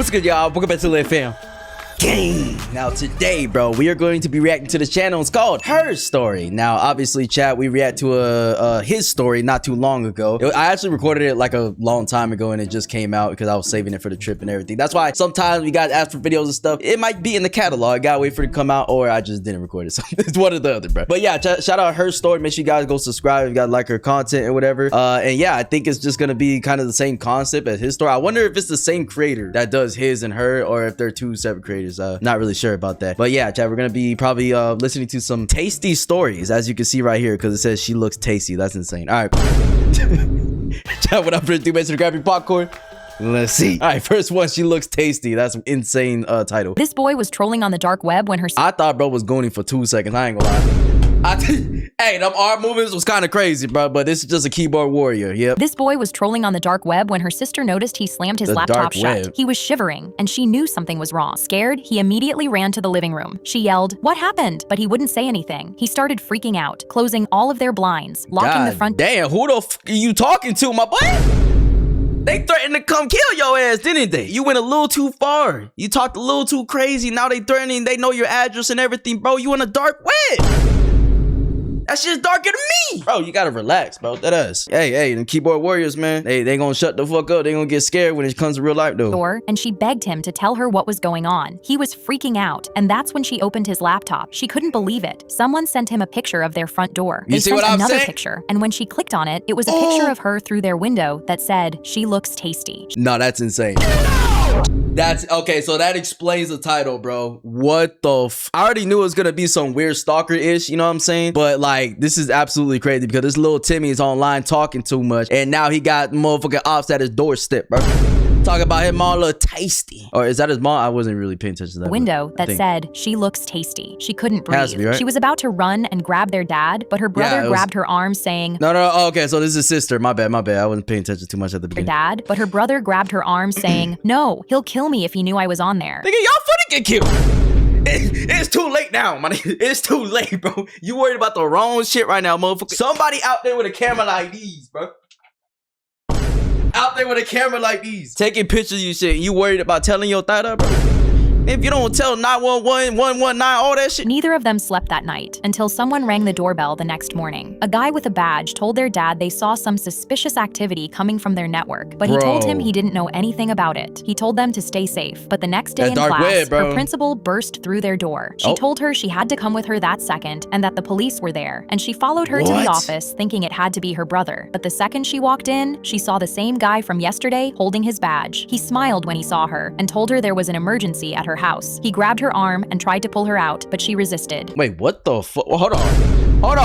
What's good, y'all? Welcome back to Live Fam. Gang. Now today, bro, we are going to be reacting to this channel. It's called Her Story. Now, obviously, chat, we react to his story not too long ago. I actually recorded it like a long time ago, and it just came out because I was saving it for the trip and everything. That's why sometimes we got asked for videos and stuff. It might be in the catalog. Gotta wait for it to come out, or I just didn't record it. So it's one or the other, bro. But yeah, shout out Her Story. Make sure you guys go subscribe if you guys like her content or whatever. And yeah, I think it's just gonna be kind of the same concept as his story. I wonder if it's the same creator that does his and her, or if they're two separate creators. Not really sure about that. But yeah, chat, we're gonna be probably listening to some tasty stories, as you can see right here, because it says she looks tasty. That's insane. All right. Chat, what up for do? Make sure to grab your popcorn. Let's see. All right, first one, she looks tasty. That's an insane title. This boy was trolling on the dark web when her... I thought bro was going for 2 seconds. I ain't gonna lie. Hey, them arm movements was kind of crazy, bro, but this is just a keyboard warrior. Yep. This boy was trolling on the dark web when her sister noticed he slammed his laptop shut. He was shivering, and she knew something was wrong. Scared, he immediately ran to the living room. She yelled, "What happened?" But he wouldn't say anything. He started freaking out, closing all of their blinds, locking the front... Damn, who the f are you talking to, my boy? They threatened to come kill your ass, didn't they? You went a little too far. You talked a little too crazy. Now they threatening, they know your address and everything, bro. You in a dark web. That shit's darker than me. Bro, you gotta relax, bro. That is. Hey, them keyboard warriors, man. They gonna shut the fuck up. They gonna get scared when it comes to real life, though. And she begged him to tell her what was going on. He was freaking out, and that's when she opened his laptop. She couldn't believe it. Someone sent him a picture of their front door. They sent another picture, and when she clicked on it, it was a picture of her through their window that said, "She looks tasty." No, that's insane. That's okay, so that explains the title, bro. What the f? I already knew it was gonna be some weird stalker-ish, you know what I'm saying? But like, this is absolutely crazy because this little Timmy is online talking too much, and now he got motherfucking ops at his doorstep, bro. Talking about him all little tasty. Or is that his mom? I wasn't really paying attention to that. Window that said, "She looks tasty." She couldn't breathe. Has to be, right? She was about to run and grab their dad, but her brother grabbed her arm saying... No, okay, so this is his sister. My bad. I wasn't paying attention too much at the beginning. Dad, but her brother grabbed her arm saying, "No, he'll kill me if he knew I was on there." Nigga, y'all finna get killed. It's too late now, man. It's too late, bro. You worried about the wrong shit right now, motherfucker. Somebody out there with a camera like these, bro. Out there with a camera like these, taking pictures of you shit. You worried about telling your thought, bro? If you don't tell 911, 119, all that shit. Neither of them slept that night until someone rang the doorbell the next morning. A guy with a badge told their dad they saw some suspicious activity coming from their network, but he told him he didn't know anything about it. He told them to stay safe, but the next day in class, her principal burst through their door. She told her she had to come with her that second and that the police were there, and she followed her to the office thinking it had to be her brother. But the second she walked in, she saw the same guy from yesterday holding his badge. He smiled when he saw her and told her there was an emergency at her house. He grabbed her arm and tried to pull her out, but she resisted. Wait, what the fuck? Well, hold on. What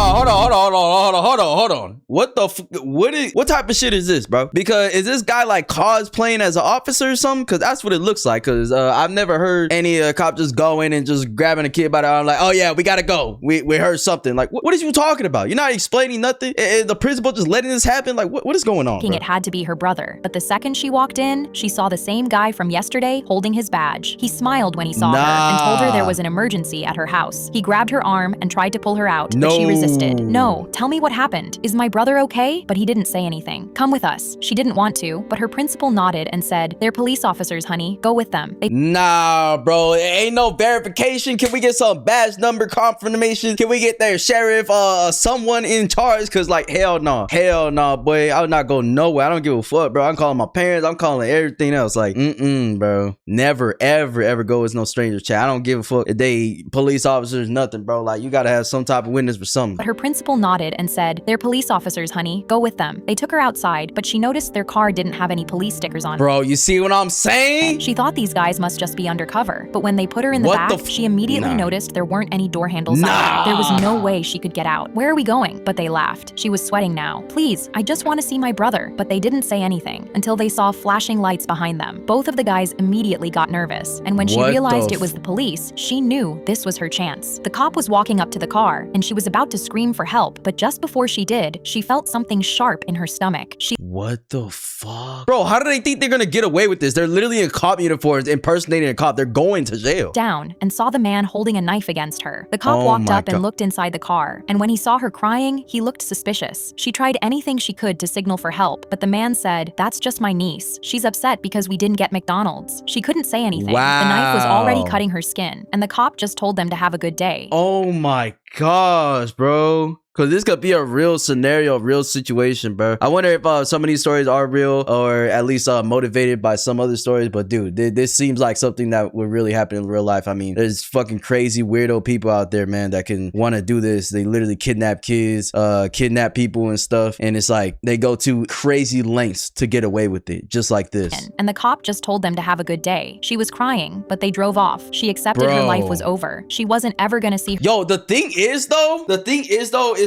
the fuck? What type of shit is this, bro? Because is this guy like cosplaying as an officer or something? Because that's what it looks like. Because I've never heard any cop just go in and just grabbing a kid by the arm like, "Oh yeah, we gotta go. We heard something." Like, what is you talking about? You're not explaining nothing. The principal just letting this happen? Like, what is going on, bro? It had to be her brother. But the second she walked in, she saw the same guy from yesterday holding his badge. He smiled when he saw her and told her there was an emergency at her house. He grabbed her arm and tried to pull her out, but she resisted. "No, tell me what happened. Is my brother okay?" But he didn't say anything. "Come with us." She didn't want to, but her principal nodded and said, "They're police officers, honey. Go with them." Nah, bro. Ain't no verification. Can we get some badge number confirmation? Can we get their sheriff, someone in charge? Cause like, hell no. Hell no, boy. I would not go nowhere. I don't give a fuck, bro. I'm calling my parents. I'm calling everything else. Like, bro. Never, ever go with no stranger chat. I don't give a fuck if they police officers, nothing, bro. Like, you gotta have some type of witness for something. But her principal nodded and said, "They're police officers, honey. Go with them." They took her outside, but she noticed their car didn't have any police stickers on it. Bro, you see what I'm saying? She thought these guys must just be undercover, but when they put her in the back, she immediately noticed there weren't any door handles on it. There was no way she could get out. "Where are we going?" But they laughed. She was sweating now. "Please, I just want to see my brother." But they didn't say anything until they saw flashing lights behind them. Both of the guys immediately got nervous, and when she she realized it was the police, she knew this was her chance. The cop was walking up to the car, and she was about to scream for help, but just before she did, she felt something sharp in her stomach. What the fuck? Bro, how do they think they're gonna get away with this? They're literally in cop uniforms impersonating a cop. They're going to jail. Down and saw the man holding a knife against her. The cop walked up and looked inside the car, and when he saw her crying, he looked suspicious. She tried anything she could to signal for help, but the man said, "That's just my niece. She's upset because we didn't get McDonald's." She couldn't say anything. Wow. The knife was already cutting her skin, and the cop just told them to have a good day. Oh my gosh, bro. Because this could be a real scenario, real situation, bro. I wonder if some of these stories are real or at least motivated by some other stories. But dude, this seems like something that would really happen in real life. I mean, there's fucking crazy weirdo people out there, man, that can want to do this. They literally kidnap kids, kidnap people and stuff. And it's like they go to crazy lengths to get away with it, just like this. And the cop just told them to have a good day. She was crying, but they drove off. She accepted her life was over. She wasn't ever gonna see. Yo, the thing is though,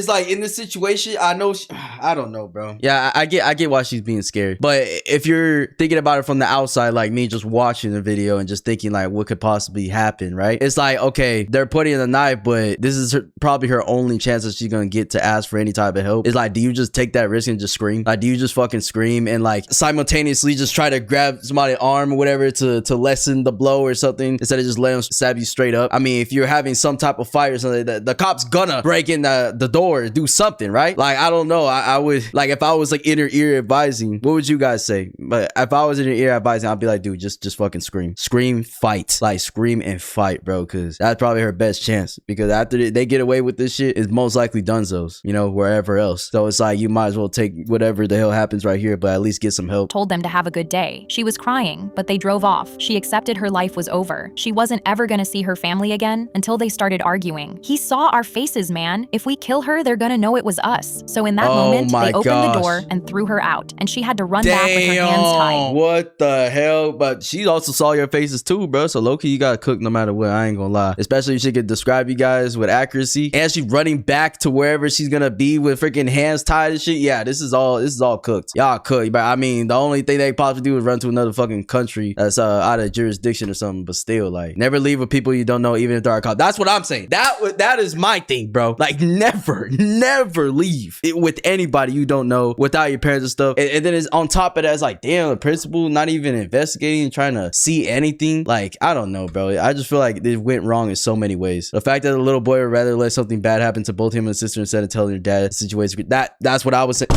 is like in this situation, I know I don't know, bro. Yeah, I get why she's being scared, but if you're thinking about it from the outside, like me, just watching the video and just thinking like what could possibly happen, right? It's like, okay, they're putting in a knife, but this is probably her only chance that she's gonna get to ask for any type of help. It's like, do you just take that risk and just scream? Like, do you just fucking scream and like simultaneously just try to grab somebody's arm or whatever to lessen the blow or something instead of just letting them stab you straight up? I mean, if you're having some type of fight or something, the cop's gonna break in the door, do something, right? Like, I don't know. I would, like, if I was like in her ear advising, what would you guys say? But if I was in her ear advising, I'd be like, dude, just fucking scream, fight, like scream and fight, bro, because that's probably her best chance, because after they get away with this shit, it's most likely dunzos, you know, wherever else. So it's like, you might as well take whatever the hell happens right here, but at least get some help. Told them to have a good day. She was crying, but they drove off. She accepted her life was over. She wasn't ever gonna see her family again until they started arguing. He saw our faces, man. If we kill her, they're gonna know it was us. So in that moment, they opened the door and threw her out, and she had to run back with her hands tied. What the hell? But she also saw your faces too, bro. So low-key, you gotta cook no matter what. I ain't gonna lie. Especially if she could describe you guys with accuracy, and she running back to wherever she's gonna be with freaking hands tied and shit. Yeah, this is all cooked. Y'all cooked. But I mean, the only thing they possibly do is run to another fucking country that's out of jurisdiction or something. But still, like, never leave with people you don't know, even if they're a cop. That's what I'm saying. That is my thing, bro. Like, never leave with anybody you don't know without your parents and stuff. And then it's on top of that, it's like, damn, the principal not even investigating, trying to see anything. Like, I don't know, bro. I just feel like it went wrong in so many ways. The fact that the little boy would rather let something bad happen to both him and his sister instead of telling her dad the situation, that's what I was saying.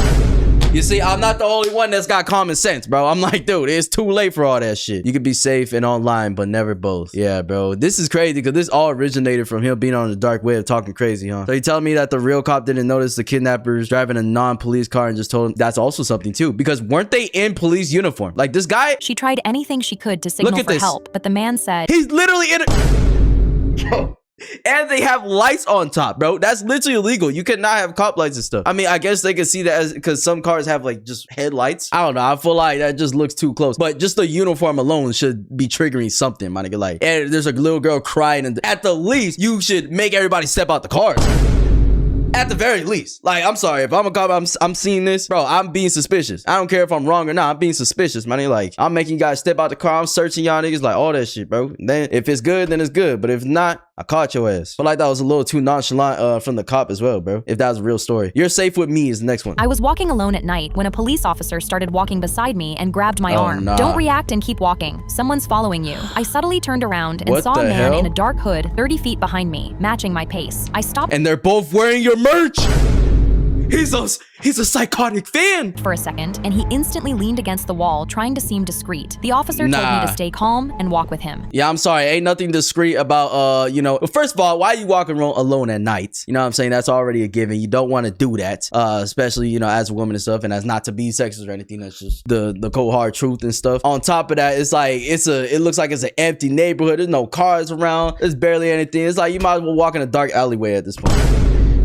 You see, I'm not the only one that's got common sense, bro. I'm like, dude, it's too late for all that shit. You could be safe and online, but never both. Yeah, bro. This is crazy because this all originated from him being on the dark web talking crazy, huh? So you telling me that the real cop didn't notice the kidnappers driving a non-police car and just told him? That's also something too, because weren't they in police uniform? Like, this guy... She tried anything she could to signal for help, but the man said... He's literally in a... And they have lights on top, bro. That's literally illegal. You cannot have cop lights and stuff. I mean, I guess they could see that as because some cars have like just headlights. I don't know. I feel like that just looks too close. But just the uniform alone should be triggering something, my nigga. Like, and there's a little girl crying, and at the least, you should make everybody step out the cars. At the very least. Like, I'm sorry, if I'm a cop, I'm seeing this, bro, I'm being suspicious. I don't care if I'm wrong or not. I'm being suspicious, man. Like, I'm making you guys step out the car. I'm searching y'all niggas, like, all that shit, bro. And then if it's good, then it's good. But if not, I caught your ass. Feel like that was a little too nonchalant from the cop as well, bro. If that was a real story. You're safe with me is the next one. I was walking alone at night when a police officer started walking beside me and grabbed my arm. Nah. Don't react and keep walking. Someone's following you. I subtly turned around and saw a man in a dark hood 30 feet behind me, matching my pace. I stopped. And they're both wearing your merch. He's a psychotic fan. For a second, and he instantly leaned against the wall, trying to seem discreet. The officer told me to stay calm and walk with him. Yeah, I'm sorry. Ain't nothing discreet about, you know, first of all, why are you walking alone at night? You know what I'm saying? That's already a given. You don't want to do that, especially, you know, as a woman and stuff, and as not to be sexist or anything. That's just the cold hard truth and stuff. On top of that, it's like, it looks like it's an empty neighborhood. There's no cars around. There's barely anything. It's like, you might as well walk in a dark alleyway at this point.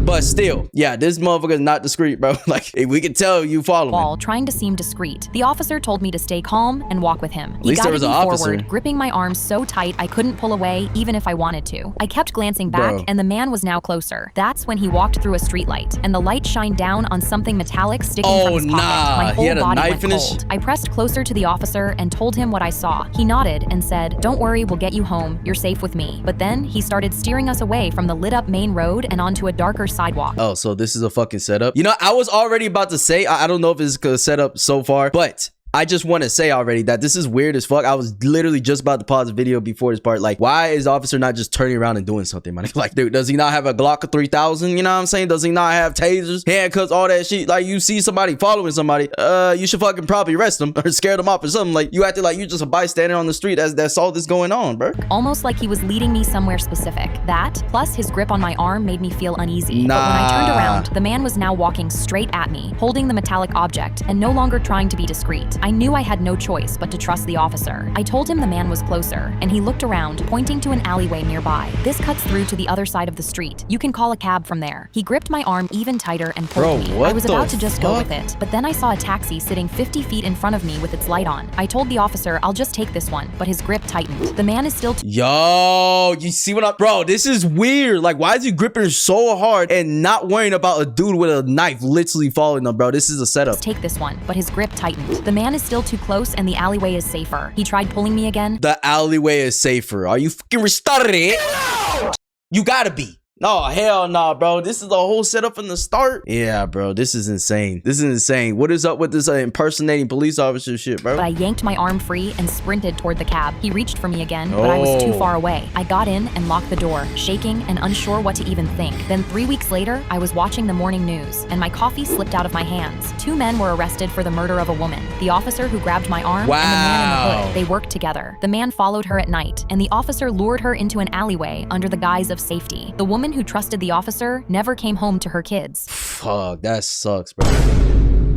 But still, yeah, this motherfucker's not discreet, bro. Like, we can tell you following. Wall, trying to seem discreet. The officer told me to stay calm and walk with him. He least there was guided an me officer. forward, gripping my arms so tight I couldn't pull away even if I wanted to. I kept glancing back, Bro. and the man was now closer. That's when he walked through a streetlight, and the light shined down on something metallic sticking from his pocket. My He whole had a body knife went in his cold. I pressed closer to the officer and told him what I saw. He nodded and said, "Don't worry, we'll get you home. You're safe with me." But then he started steering us away from the lit-up main road and onto a darker sidewalk. Oh, so this is a fucking setup. You know, I was already about to say, I don't know if it's a setup so far, but I just want to say already that this is weird as fuck. I was literally just about to pause the video before this part. Like, why is the officer not just turning around and doing something, man? Like, dude, does he not have a Glock 3000? You know what I'm saying? Does he not have tasers, handcuffs, all that shit? Like, you see somebody following somebody, you should fucking probably arrest them or scare them off or something. Like, you acted like you're just a bystander on the street. That's all this going on, bro. Almost like he was leading me somewhere specific. That, plus his grip on my arm, made me feel uneasy. Nah. But when I turned around, the man was now walking straight at me, holding the metallic object and no longer trying to be discreet. I knew I had no choice but to trust the officer. I told him the man was closer, and he looked around, pointing to an alleyway nearby. This cuts through to the other side of the street. You can call a cab from there. He gripped my arm even tighter and pulled me. What I was the about to just go fuck? with it, but then I saw a taxi sitting 50 feet in front of me with its light on. I told the officer I'll just take this one, but his grip tightened. The man is still Yo, you see what bro, this is weird. Like, why is he gripping so hard and not worrying about a dude with a knife literally following him, bro? This is a setup. take this one, but his grip tightened. The man is still too close and the alleyway is safer. He tried pulling me again. The alleyway is safer. Are you fucking retarded? You gotta be. No, hell no, bro. This is the whole setup from the start. Yeah, bro. This is insane. This is insane. What is up with this impersonating police officer shit, bro? But I yanked my arm free and sprinted toward the cab. He reached for me again, but I was too far away. I got in and locked the door, shaking and unsure what to even think. Then 3 weeks later, I was watching the morning news, and my coffee slipped out of my hands. 2 men were arrested for the murder of a woman. The officer who grabbed my arm and the man in the hood. They worked together. The man followed her at night, and the officer lured her into an alleyway under the guise of safety. The woman who trusted the officer never came home to her kids. Fuck, that sucks, bro.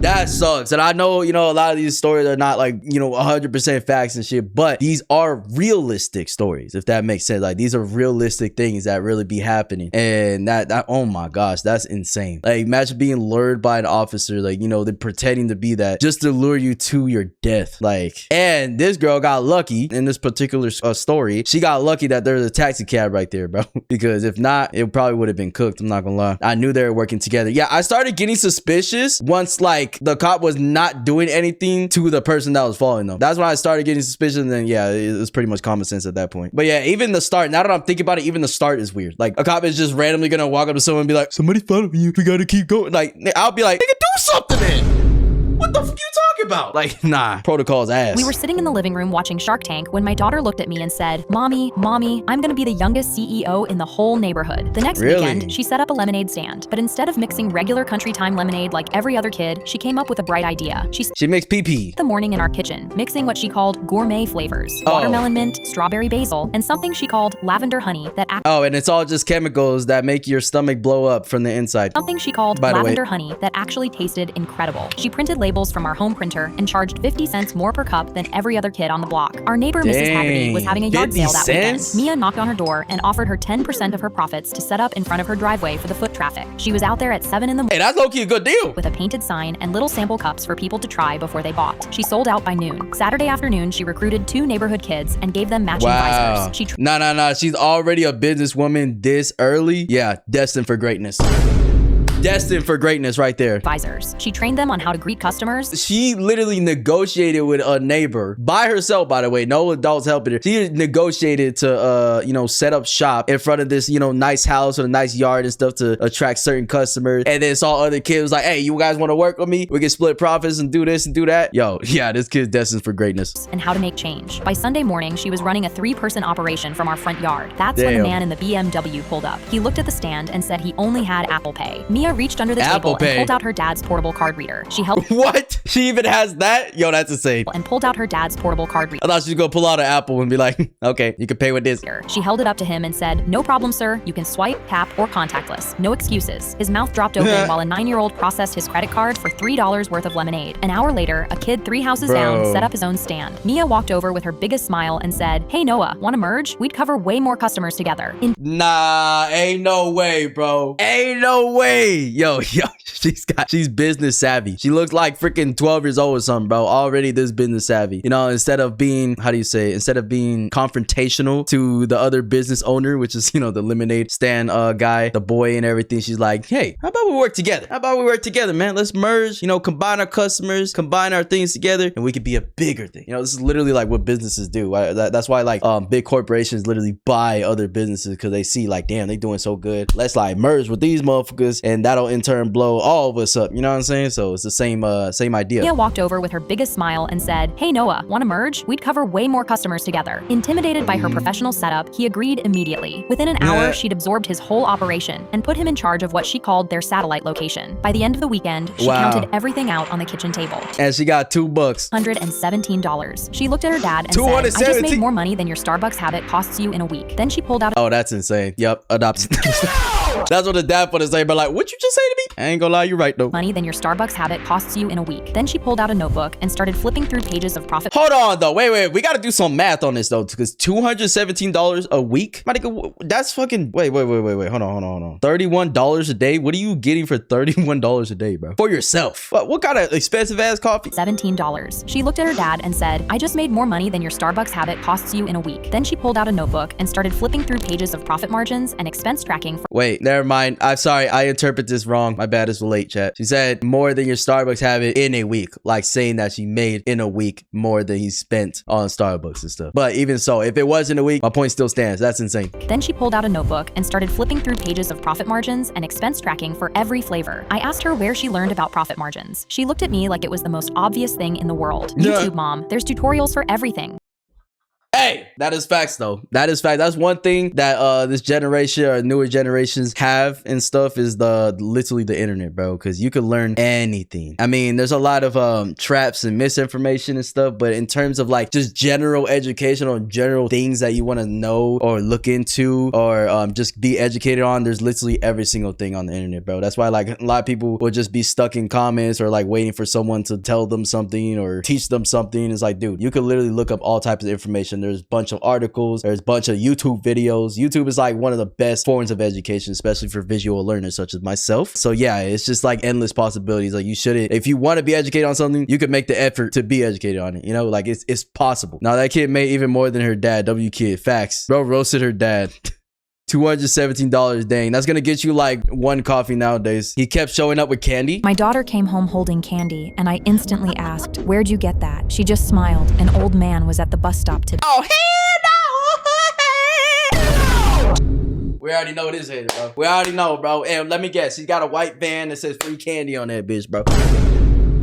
That sucks. And I know, you know, a lot of these stories are not like, you know, 100% facts and shit, but these are realistic stories, if that makes sense. Like, these are realistic things that really be happening. And that oh my gosh, that's insane. Like, imagine being lured by an officer, like, you know, they're pretending to be that just to lure you to your death. Like, and this girl got lucky in this particular story. She got lucky that there's a taxi cab right there, bro. Because if not, it probably would have been cooked. I'm not gonna lie. I knew they were working together. Yeah, I started getting suspicious once, like, the cop was not doing anything to the person that was following them. That's when I started getting suspicious, and then yeah, it was pretty much common sense at that point. But yeah, even the start, now that I'm thinking about it, even the start is weird. Like, a cop is just randomly gonna walk up to someone and be like, "Somebody following you, we gotta keep going." Like, I'll be like, "Nigga, do something then. What the fuck you talking about?" Like, nah, protocol's ass. We were sitting in the living room watching Shark Tank when my daughter looked at me and said, Mommy, I'm gonna be the youngest CEO in the whole neighborhood. The next weekend, she set up a lemonade stand, but instead of mixing regular country time lemonade like every other kid, she came up with a bright idea. She makes pee-pee. The morning in our kitchen, mixing what she called gourmet flavors, watermelon mint, strawberry basil, and something she called lavender honey that and it's all just chemicals that make your stomach blow up from the inside. Something she called lavender honey that actually tasted incredible. She printed labels from our home printer and charged 50 cents more per cup than every other kid on the block. Our neighbor, Mrs. Haggerty, was having a yard sale that weekend. Mia knocked on her door and offered her 10% of her profits to set up in front of her driveway for the foot traffic. She was out there at 7 in the morning. Hey, that's low-key a good deal. With a painted sign and little sample cups for people to try before they bought. She sold out by noon. Saturday afternoon, she recruited 2 neighborhood kids and gave them matching visors. Nah. She's already a businesswoman this early. Yeah, destined for greatness. Destined for greatness right there. Visors. She trained them on how to greet customers. She literally negotiated with a neighbor by herself, by the way. No adults helping her. She negotiated to, you know, set up shop in front of this, you know, nice house or a nice yard and stuff to attract certain customers. And then saw other kids was like, "Hey, you guys want to work with me? We can split profits and do this and do that." Yo, yeah, this kid's destined for greatness. And how to make change. By Sunday morning, she was running a 3-person operation from our front yard. That's when the man in the BMW pulled up. He looked at the stand and said he only had Apple Pay. Mia Mia reached under the Apple table Pay. and pulled out her dad's portable card reader. She held What? She even has that? Yo, that's insane. and pulled out her dad's portable card reader. I thought she was gonna pull out an Apple and be like, okay, you can pay with this. She held it up to him and said, "No problem, sir. You can swipe, tap, or contactless. No excuses." His mouth dropped open while a 9-year-old processed his credit card for $3 worth of lemonade. An hour later, a kid 3 houses down set up his own stand. Mia walked over with her biggest smile and said, "Hey, Noah, want to merge? We'd cover way more customers together." Nah, ain't no way, bro. Ain't no way. Yo, she's business savvy. She looks like freaking 12 years old or something, bro. Already this business savvy. You know, instead of being, instead of being confrontational to the other business owner, which is, the lemonade stand guy, the boy and everything, she's like, hey, how about we work together? How about we work together, man? Let's merge, combine our customers, combine our things together, and we could be a bigger thing. This is literally like what businesses do. That's why like big corporations literally buy other businesses, because they see like, damn, they doing so good. Let's like merge with these motherfuckers, and that'll in turn blow all of us up. You know what I'm saying? So it's the same idea. Mia walked over with her biggest smile and said, "Hey, Noah, want to merge? We'd cover way more customers together." Intimidated by her professional setup, he agreed immediately. Within an hour, she'd absorbed his whole operation and put him in charge of what she called their satellite location. By the end of the weekend, she counted everything out on the kitchen table. And she got $2. $117. She looked at her dad and said, "I just made more money than your Starbucks habit costs you in a week." Then she pulled out Oh, that's insane. Yep, adoption. That's what the dad put to say, but like, what you just say to me? I ain't gonna lie, you're right though. money than your Starbucks habit costs you in a week. Then she pulled out a notebook and started flipping through pages of profit. Hold on though, wait, we gotta do some math on this though, because $217 a week? My nigga, that's fucking, wait, hold on. $31 a day? What are you getting for $31 a day, bro? For yourself? What kind of expensive ass coffee? $17. She looked at her dad and said, "I just made more money than your Starbucks habit costs you in a week." Then she pulled out a notebook and started flipping through pages of profit margins and expense tracking for Wait, never mind. I'm sorry, I interpret this wrong. My bad, it's late, chat. She said more than your Starbucks habit in a week, like saying that she made in a week more than he spent on Starbucks and stuff. But even so, if it was in a week, my point still stands. That's insane. Then she pulled out a notebook and started flipping through pages of profit margins and expense tracking for every flavor. I asked her where she learned about profit margins. She looked at me like it was the most obvious thing in the world. YouTube, Mom. There's tutorials for everything. Hey, that is facts though. That is fact. That's one thing that this generation or newer generations have and stuff is literally the internet, bro. Because you could learn anything. I mean, there's a lot of traps and misinformation and stuff, but in terms of like just general education or general things that you want to know or look into or just be educated on, there's literally every single thing on the internet, bro. That's why like a lot of people will just be stuck in comments or like waiting for someone to tell them something or teach them something. It's like, dude, you could literally look up all types of information. There's a bunch of articles, there's a bunch of YouTube videos. YouTube is like one of the best forms of education, especially for visual learners such as myself. So yeah, it's just like endless possibilities. Like you shouldn't, if you want to be educated on something, you could make the effort to be educated on it. You know, like it's possible. Now that kid made even more than her dad. W kid, facts. Bro roasted her dad. $217, dang. That's gonna get you like one coffee nowadays. He kept showing up with candy. My daughter came home holding candy, and I instantly asked, "Where'd you get that?" She just smiled. An old man was at the bus stop today. Oh, hell no! We already know this hater, bro. We already know, bro. And let me guess, he got a white van that says free candy on that bitch, bro.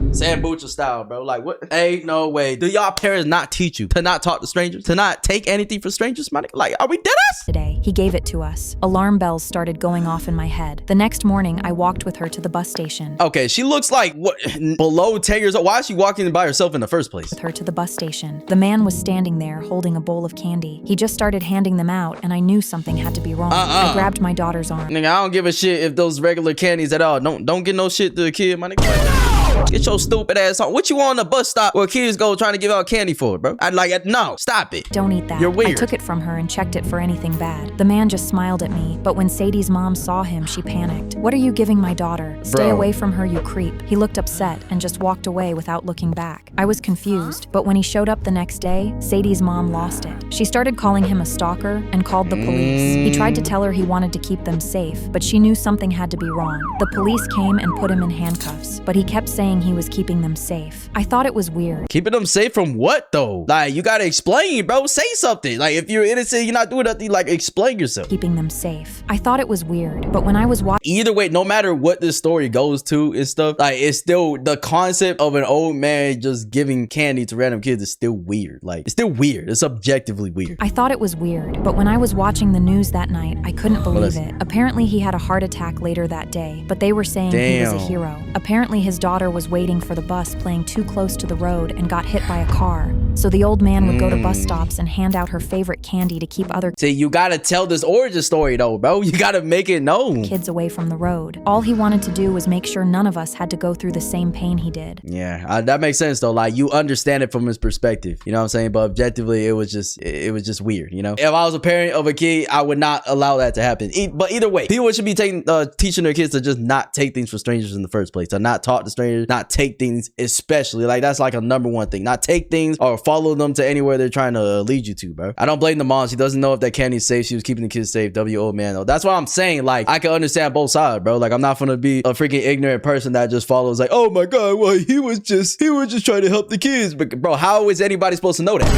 Sambucha style, bro. Like, what? Ain't no way. Do y'all parents not teach you to not talk to strangers? To not take anything for strangers, my nigga? Like, are we dead ass? Today, he gave it to us. Alarm bells started going off in my head. The next morning, I walked with her to the bus station. Okay, she looks like, what, below 10 years old? Why is she walking by herself in the first place? With her to the bus station. The man was standing there holding a bowl of candy. He just started handing them out, and I knew something had to be wrong. I grabbed my daughter's arm. Nigga, I don't give a shit if those regular candies at all. Don't get no shit to the kid, my nigga. Get your stupid ass on. What you on the bus stop where kids go trying to give out candy for, bro? I'd like, no, stop it. Don't eat that. You're weird. I took it from her and checked it for anything bad. The man just smiled at me, but when Sadie's mom saw him, she panicked. "What are you giving my daughter? Stay away from her, you creep." He looked upset and just walked away without looking back. I was confused, but when he showed up the next day, Sadie's mom lost it. She started calling him a stalker and called the police. He tried to tell her he wanted to keep them safe, but she knew something had to be wrong. The police came and put him in handcuffs, but he kept saying saying he was keeping them safe. I thought it was weird. Keeping them safe from what though? Like, you gotta explain, bro. Say something. Like, if you're innocent, you're not doing nothing. Like, explain yourself. Keeping them safe. I thought it was weird, but when I was watching, Either way, no matter what this story goes to and stuff, like, it's still the concept of an old man just giving candy to random kids is still weird. Like, it's still weird. It's objectively weird. I thought it was weird, but when I was watching the news that night, I couldn't believe it. Apparently, he had a heart attack later that day, but they were saying he was a hero. Apparently, his daughter was waiting for the bus playing too close to the road and got hit by a car. So the old man would go to bus stops and hand out her favorite candy to keep other See, you gotta tell this origin story though, bro. You gotta make it known. kids away from the road. All he wanted to do was make sure none of us had to go through the same pain he did. Yeah, that makes sense though. Like, you understand it from his perspective. You know what I'm saying? But objectively, it was just weird. You know, if I was a parent of a kid, I would not allow that to happen. But either way, people should be teaching their kids to just not take things for strangers in the first place. To not talk to strangers, not take things, especially like that's like a #1 thing. Not take things or follow them to anywhere they're trying to lead you to, bro. I don't blame the mom. She doesn't know if that candy's safe. She was keeping the kids safe. W old man though. That's what I'm saying. Like, I can understand both sides, bro. Like, I'm not gonna be a freaking ignorant person that just follows like, oh my god, well, he was just trying to help the kids. But bro, how is anybody supposed to know that?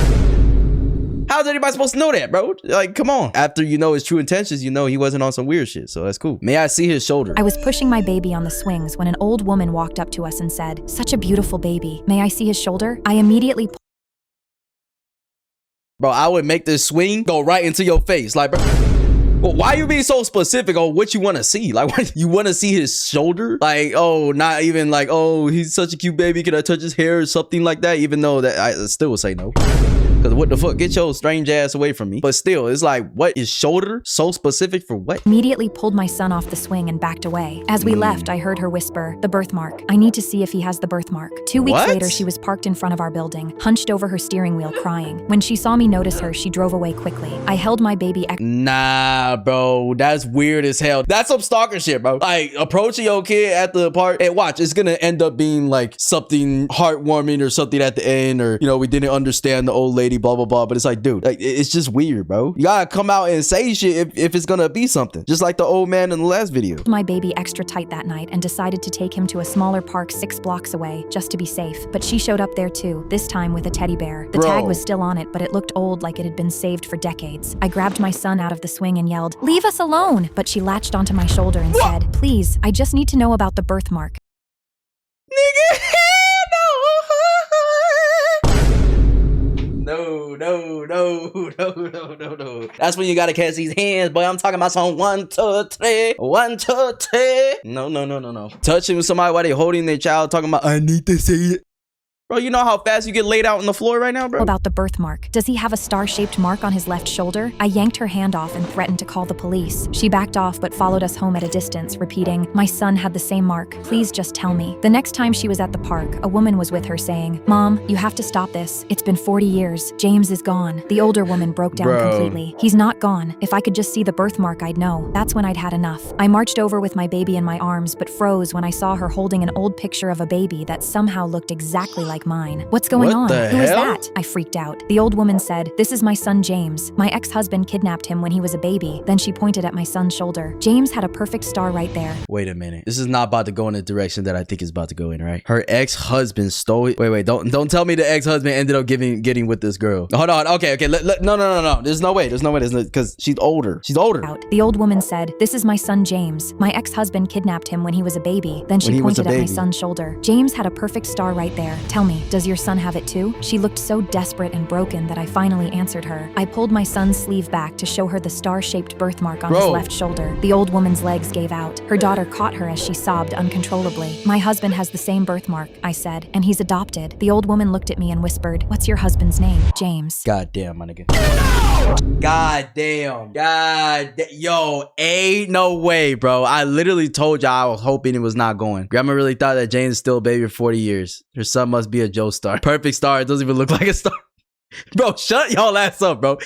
How's anybody supposed to know that, bro? Like, come on. After you know his true intentions, you know he wasn't on some weird shit. So that's cool. May I see his shoulder? I was pushing my baby on the swings when an old woman walked up to us and said, "Such a beautiful baby. May I see his shoulder?" I immediately Bro, I would make this swing go right into your face. Like, bro, well, why are you being so specific on what you want to see? Like, what, you want to see his shoulder? Like, oh, not even like, oh, he's such a cute baby. Can I touch his hair or something like that? Even though that I still would say no. Because what the fuck? Get your strange ass away from me. But still, it's like, what is shoulder so specific for what? immediately pulled my son off the swing and backed away. As we left, I heard her whisper, "The birthmark. I need to see if he has the birthmark." 2 weeks What? later, she was parked in front of our building, hunched over her steering wheel, crying. When she saw me notice her, she drove away quickly. I held my baby Nah, bro, that's weird as hell. That's some stalker shit, bro. Like, approaching your kid at the park, and watch, it's gonna end up being like something heartwarming or something at the end, or, you know, we didn't understand the old lady, blah, blah, blah. But it's like, dude, like, it's just weird, bro. You gotta come out and say shit if it's gonna be something. Just like the old man in the last video. my baby extra tight that night and decided to take him to a smaller park 6 blocks away, just to be safe. But she showed up there too, this time with a teddy bear. The tag was still on it, but it looked old, like it had been saved for decades. I grabbed my son out of the swing and yelled, "Leave us alone!" But she latched onto my shoulder and said, "Please, I just need to know about the birthmark." Nigga, no. That's when you gotta catch these hands, boy. I'm talking about some 1, 2, 3. 1, 2, 3. No. Touching with somebody while they holding their child, talking about, I need to see it. Bro, you know how fast you get laid out on the floor right now, bro? About the birthmark. Does he have a star-shaped mark on his left shoulder? I yanked her hand off and threatened to call the police. She backed off but followed us home at a distance, repeating, "My son had the same mark. Please just tell me." The next time she was at the park, a woman was with her saying, "Mom, you have to stop this. It's been 40 years. James is gone." The older woman broke down completely. "He's not gone. If I could just see the birthmark, I'd know." That's when I'd had enough. I marched over with my baby in my arms but froze when I saw her holding an old picture of a baby that somehow looked exactly like mine. "What's going on? Who is that?" I freaked out. The old woman said, "This is my son James. My ex-husband kidnapped him when he was a baby." Then she pointed at my son's shoulder. James had a perfect star right there. Wait a minute. This is not about to go in the direction that I think it's about to go in, right? Her ex-husband stole it. Wait. Don't tell me the ex-husband ended up getting with this girl. Hold on. Okay. No. There's no way. Because she's older. The old woman said, "This is my son James. My ex-husband kidnapped him when he was a baby." Then she pointed at my son's shoulder. "James had a perfect star right there. Tell me, does your son have it too?" She looked so desperate and broken that I finally answered her. I pulled my son's sleeve back to show her the star-shaped birthmark on his left shoulder. The old woman's legs gave out. Her daughter caught her as she sobbed uncontrollably. "My husband has the same birthmark," I said, "and he's adopted." The old woman looked at me and whispered, "What's your husband's name?" "James." God damn, my nigga. God damn. Yo, ain't no way, bro. I literally told y'all I was hoping it was not going. Grandma really thought that James is still a baby for 40 years. Her son must be a Joe star. Perfect star. It doesn't even look like a star. Bro, shut y'all ass up, bro.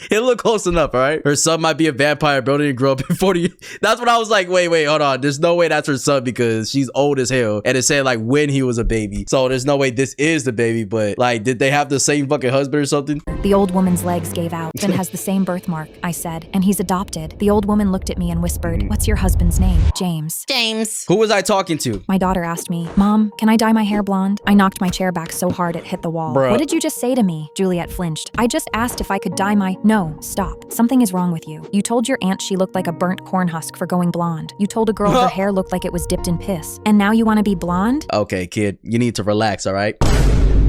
It looked close enough, all right? Her son might be a vampire, bro. Didn't grow up in 40. That's what I was like, wait, hold on. There's no way that's her son because she's old as hell. And it said like when he was a baby. So there's no way this is the baby, but like, did they have the same fucking husband or something? The old woman's legs gave out. Ben has the same birthmark, I said, and he's adopted. The old woman looked at me and whispered, "What's your husband's name?" "James." James. Who was I talking to? My daughter asked me, "Mom, can I dye my hair blonde?" I knocked my chair back so hard it hit the wall. Bruh. "What did you just say to me?" Juliet flinched. "I just asked if I could dye my—" "No, stop. Something is wrong with you. You told your aunt she looked like a burnt corn husk for going blonde. You told a girl her hair looked like it was dipped in piss. And now you want to be blonde?" Okay, kid, you need to relax, all right?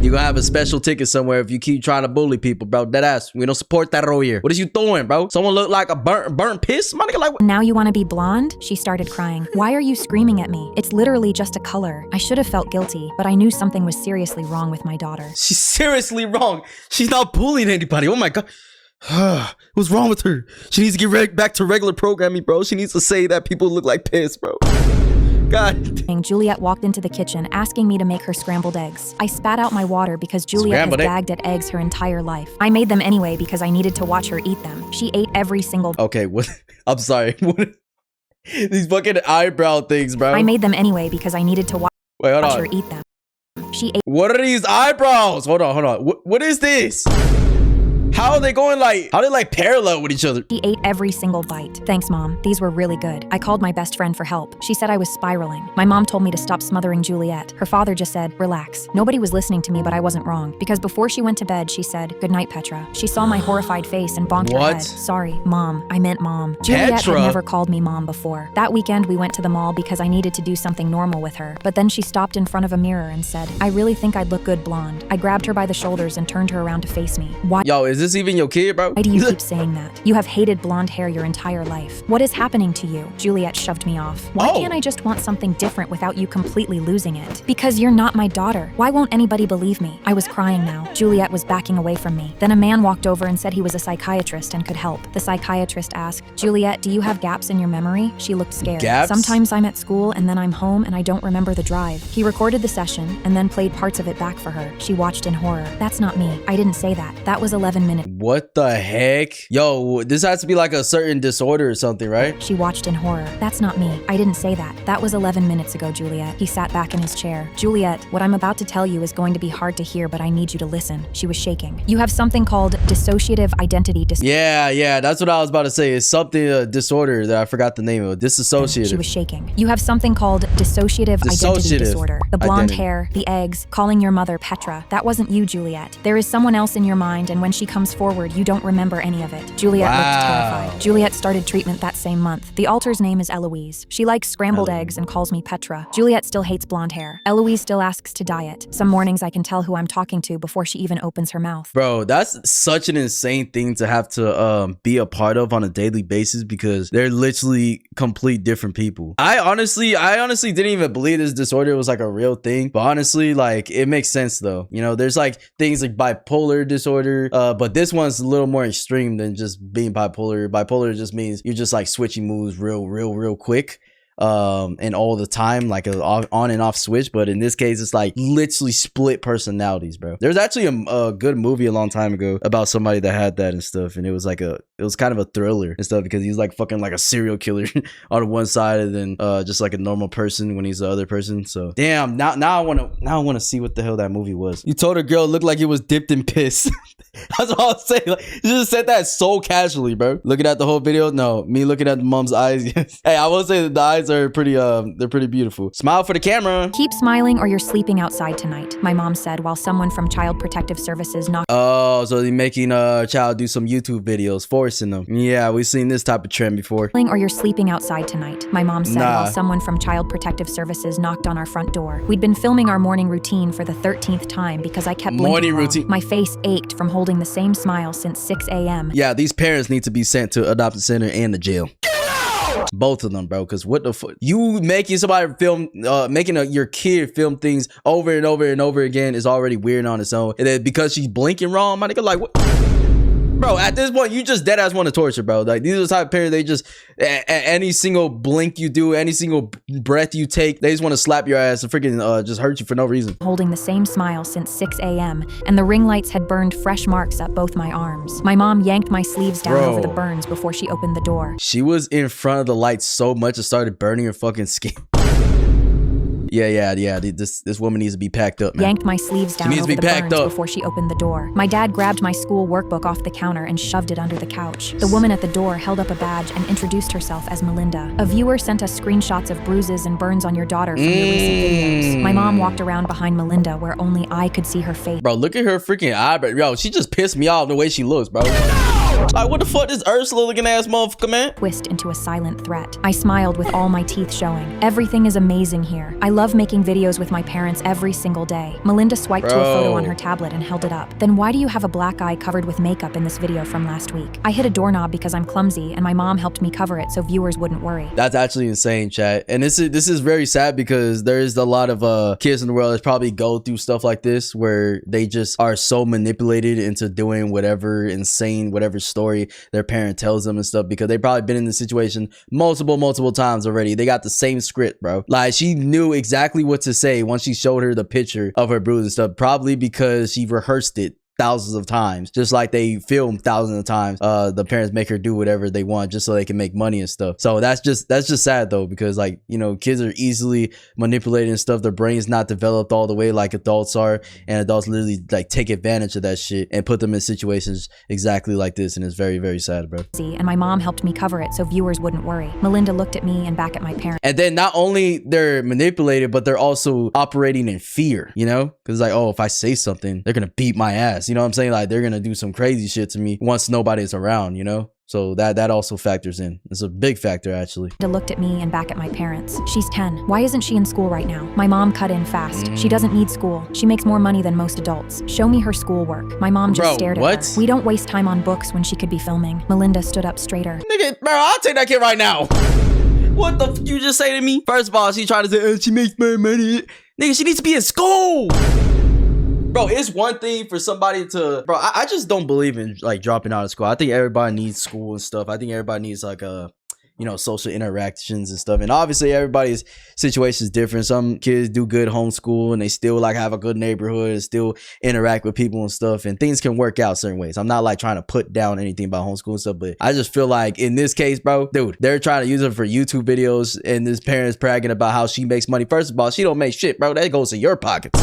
You're gonna have a special ticket somewhere if you keep trying to bully people, bro. Deadass. We don't support that over here. What is you doing, bro? Someone look like a burnt piss? My nigga, like what? "Now you want to be blonde?" She started crying. "Why are you screaming at me? It's literally just a color." I should have felt guilty, but I knew something was seriously wrong with my daughter. She's seriously wrong. She's not bullying anybody. Oh my God. What's wrong with her? She needs to get back to regular programming, bro. She needs to say that people look like piss, bro. God. Juliet walked into the kitchen asking me to make her scrambled eggs. I spat out my water because Juliet Scrambled has egg? gagged at eggs her entire life. I made them anyway because I needed to watch her eat them. She ate every single— Okay, what? I'm sorry. What? These fucking eyebrow things, bro. I made them anyway because I needed to Wait, hold watch on. her eat them. She ate— What are these eyebrows? Hold on. What is this? How are they going like, how are they like parallel with each other? She ate every single bite. "Thanks, Mom. These were really good." I called my best friend for help. She said I was spiraling. My mom told me to stop smothering Juliet. Her father just said, "Relax." Nobody was listening to me, but I wasn't wrong. Because before she went to bed, she said, "Good night, Petra." She saw my horrified face and bonked her What? head. "Sorry, Mom. I meant Mom." Juliet Petra? had never called me Mom before. That weekend, we went to the mall because I needed to do something normal with her. But then she stopped in front of a mirror and said, "I really think I'd look good blonde." I grabbed her by the shoulders and turned her around to face me. Yo, is this even your kid, bro? Why do you keep saying that? You have hated blonde hair your entire life. What is happening to you? Juliet shoved me off. Why Oh. can't I just want something different without you completely losing it? Because you're not my daughter. Why won't anybody believe me? I was crying now. Juliet was backing away from me. Then a man walked over and said he was a psychiatrist and could help. The psychiatrist asked, "Juliet, do you have gaps in your memory?" She looked scared. Gaps? "Sometimes I'm at school and then I'm home and I don't remember the drive." He recorded the session and then played parts of it back for her. She watched in horror. "That's not me. I didn't say that. That was 11 minutes." What the heck? Yo, this has to be like a certain disorder or something, right? She watched in horror. "That's not me. I didn't say that. That was 11 minutes ago, Juliet." He sat back in his chair. "Juliet, what I'm about to tell you is going to be hard to hear, but I need you to listen." She was shaking. "You have something called dissociative identity disorder." Yeah, that's what I was about to say. It's something, disorder that I forgot the name of. She Disassociative. was shaking. "You have something called dissociative identity Dissociative disorder. The blonde identity. hair, the eggs, calling your mother Petra. That wasn't you, Juliet. There is someone else in your mind, and when she comes forward, you don't remember any of it." Juliet looked terrified. Juliet started treatment that same month. The alter's name is Eloise. She likes scrambled eggs and calls me Petra. Juliet still hates blonde hair. Eloise still asks to dye it. Some mornings I can tell who I'm talking to before she even opens her mouth. Bro, that's such an insane thing to have to be a part of on a daily basis because they're literally complete different people. I honestly didn't even believe this disorder was like a real thing, but honestly, like it makes sense though. You know, there's like things like bipolar disorder, but this one's a little more extreme than just being bipolar. Bipolar just means you're just like switching moves real quick. And all the time, like a on and off switch. But in this case, it's like literally split personalities, bro. There's actually a good movie a long time ago about somebody that had that and stuff, and it was kind of a thriller and stuff because he's like fucking like a serial killer on one side and then just like a normal person when he's the other person. So damn, now I want to see what the hell that movie was. You told a girl it looked like it was dipped in piss. That's all I'll say. Like, you just said that so casually, bro. Looking at the whole video, no, me looking at the mom's eyes. Hey, I will say that the eyes are pretty they're pretty beautiful. Smile for the camera. "Keep smiling or you're sleeping outside tonight," my mom said while someone from Child Protective Services knocked— Oh, so they're making a child do some YouTube videos, forcing them. Yeah, we've seen this type of trend before. "Or you're sleeping outside tonight," my mom said Nah. while someone from Child Protective Services knocked on our front door. We'd been filming our morning routine for the 13th time because I kept blinking Morning wrong. routine. My face ached from holding the same smile since 6 a.m. Yeah, these parents need to be sent to adoption center and the jail. Both of them, bro. Because what the fuck? You making somebody film, your kid film things over and over and over again is already weird on its own. And then because she's blinking wrong, my nigga, like what? Bro, at this point, you just dead ass want to torture, bro. Like, these are the type of parents, they just, any single blink you do, any single breath you take, they just want to slap your ass and freaking just hurt you for no reason. Holding the same smile since 6 a.m., and the ring lights had burned fresh marks up both my arms. My mom yanked my sleeves down over the burns before she opened the door. She was in front of the lights so much it started burning her fucking skin. Yeah. This woman needs to be packed up, man. Yanked my sleeves down over the burns before she opened the door. My dad grabbed my school workbook off the counter and shoved it under the couch. The woman at the door held up a badge and introduced herself as Melinda. A viewer sent us screenshots of bruises and burns on your daughter from your recent videos. My mom walked around behind Melinda where only I could see her face. Bro, look at her freaking eyebrow. Yo, she just pissed me off the way she looks, bro. Like, what the fuck this Ursula looking ass motherfucker, man? Twist into a silent threat. I smiled with all my teeth showing. Everything is amazing here. I love making videos with my parents every single day. Melinda swiped to a photo on her tablet and held it up. Then why do you have a black eye covered with makeup in this video from last week? I hit a doorknob because I'm clumsy and my mom helped me cover it so viewers wouldn't worry. That's actually insane, chat. And this is very sad because there's a lot of kids in the world that probably go through stuff like this where they just are so manipulated into doing whatever insane, whatever story their parent tells them and stuff, because they probably been in the situation multiple times already. They got the same script, bro. Like, she knew exactly what to say once she showed her the picture of her bruise and stuff, probably because she rehearsed it thousands of times, just like they film thousands of times. The parents make her do whatever they want just so they can make money and stuff. So that's just sad though, because, like, you know, kids are easily manipulated and stuff. Their brain's not developed all the way like adults are, and adults literally like take advantage of that shit and put them in situations exactly like this, and it's very sad, bro. And my mom helped me cover it so viewers wouldn't worry. Melinda looked at me and back at my parents. And then not only they're manipulated, but they're also operating in fear, you know, because like, oh, if I say something, they're gonna beat my ass. You know what I'm saying? Like, they're gonna do some crazy shit to me once nobody's around, you know? So that also factors in. It's a big factor, actually. Melinda looked at me and back at my parents. She's 10. Why isn't she in school right now? My mom cut in fast. She doesn't need school. She makes more money than most adults. Show me her schoolwork. My mom just stared at her. We don't waste time on books when she could be filming. Melinda stood up straighter. Nigga, bro, I'll take that kid right now. What the f you just say to me? First of all, she tried to say, oh, she makes more money. Nigga, she needs to be in school. Bro, it's one thing for somebody to, bro, I just don't believe in like dropping out of school. I think everybody needs school and stuff. I think everybody needs like you know, social interactions and stuff. And obviously everybody's situation is different. Some kids do good homeschool and they still like have a good neighborhood and still interact with people and stuff, and things can work out certain ways. I'm not like trying to put down anything about homeschool and stuff, but I just feel like in this case, bro, dude, they're trying to use it for YouTube videos, and this parent's bragging about how she makes money. First of all, she don't make shit, bro. That goes to your pockets.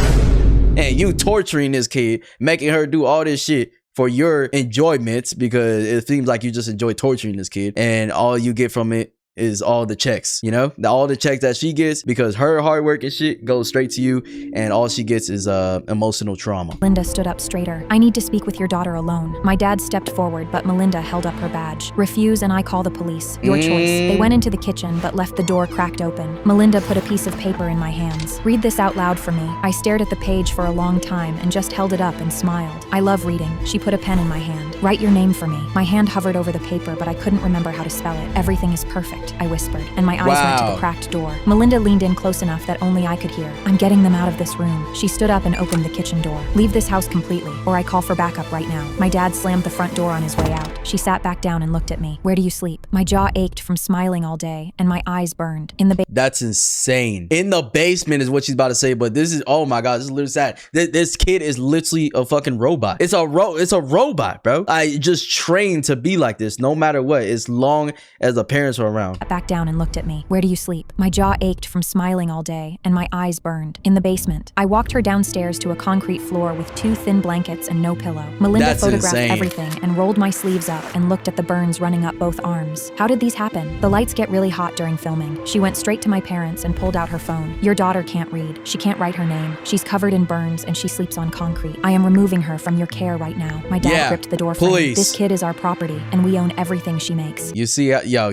And you torturing this kid, making her do all this shit for your enjoyment, because it seems like you just enjoy torturing this kid, and all you get from it is all the checks, you know, all the checks that she gets, because her hard work and shit goes straight to you, and all she gets is emotional trauma. Melinda stood up straighter. I need to speak with your daughter alone. My dad stepped forward, but Melinda held up her badge. Refuse and I call the police. Your choice. They went into the kitchen, but left the door cracked open. Melinda put a piece of paper in my hands. Read this out loud for me. I stared at the page for a long time and just held it up and smiled. I love reading. She put a pen in my hand. Write your name for me. My hand hovered over the paper, but I couldn't remember how to spell it. Everything is perfect, I whispered, and my eyes went to the cracked door. Melinda leaned in close enough that only I could hear. I'm getting them out of this room. She stood up and opened the kitchen door. Leave this house completely, or I call for backup right now. My dad slammed the front door on his way out. She sat back down and looked at me. Where do you sleep? My jaw ached from smiling all day, and my eyes burned. In the basement. That's insane. In the basement is what she's about to say, but this is, oh my god, this is literally sad. This kid is literally a fucking robot. It's a robot, bro. I just trained to be like this, no matter what, as long as the parents are around. Back down and looked at me. Where do you sleep? My jaw ached from smiling all day, and my eyes burned. In the basement. I walked her downstairs to a concrete floor with 2 thin blankets and no pillow. Melinda photographed everything and rolled my sleeves up and looked at the burns running up both arms. How did these happen? The lights get really hot during filming. She went straight to my parents and pulled out her phone. Your daughter can't read. She can't write her name. She's covered in burns and she sleeps on concrete. I am removing her from your care right now. My dad gripped the door frame. This kid is our property and we own everything she makes. You see, yo,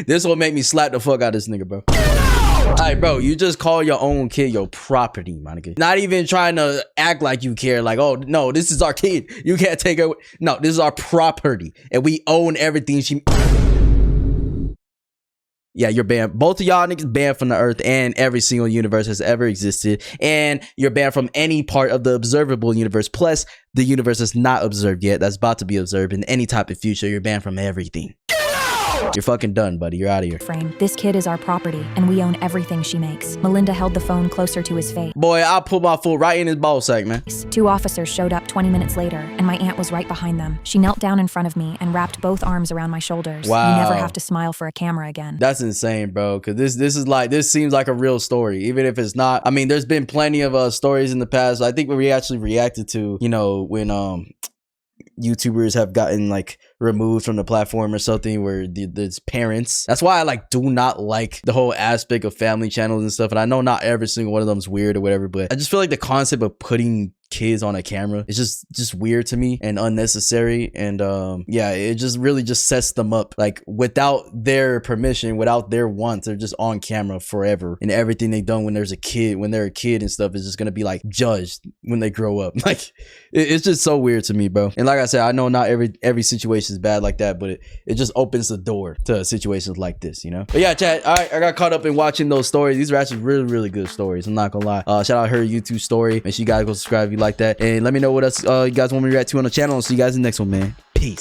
this will make me slap the fuck out of this nigga, bro. Alright, bro, you just call your own kid your property, my nigga. Not even trying to act like you care, like, oh, no, this is our kid. You can't take her. No, this is our property, and we own everything she... Yeah, you're banned. Both of y'all niggas banned from the earth and every single universe has ever existed. And you're banned from any part of the observable universe. Plus, the universe is not observed yet. That's about to be observed in any type of future. You're banned from everything. You're fucking done, buddy. You're out of here. Frame. This kid is our property, and we own everything she makes. Melinda held the phone closer to his face. Boy, I'll put my foot right in his ball sack, man. 2 officers showed up 20 minutes later, and my aunt was right behind them. She knelt down in front of me and wrapped both arms around my shoulders. Wow. You never have to smile for a camera again. That's insane, bro. Because this seems like a real story, even if it's not. I mean, there's been plenty of stories in the past. I think we actually reacted to, you know, when YouTubers have gotten like removed from the platform or something, where there's parents. That's why I like do not like the whole aspect of family channels and stuff. And I know not every single one of them is weird or whatever, but I just feel like the concept of putting kids on a camera is just weird to me and unnecessary. And yeah, it just really just sets them up like without their permission, without their wants. They're just on camera forever, and everything they've done when they're a kid and stuff is just gonna be like judged when they grow up. Like it's just so weird to me, bro. And like I said, I know not every situation is bad like that, but it just opens the door to situations like this, you know. But yeah, chat, all right, I got caught up in watching those stories. These are actually really good stories, I'm not gonna lie. Shout out her YouTube story. Make sure you guys go subscribe if you like that, and let me know what else you guys want me to react to on the channel. I'll see you guys in the next one, man.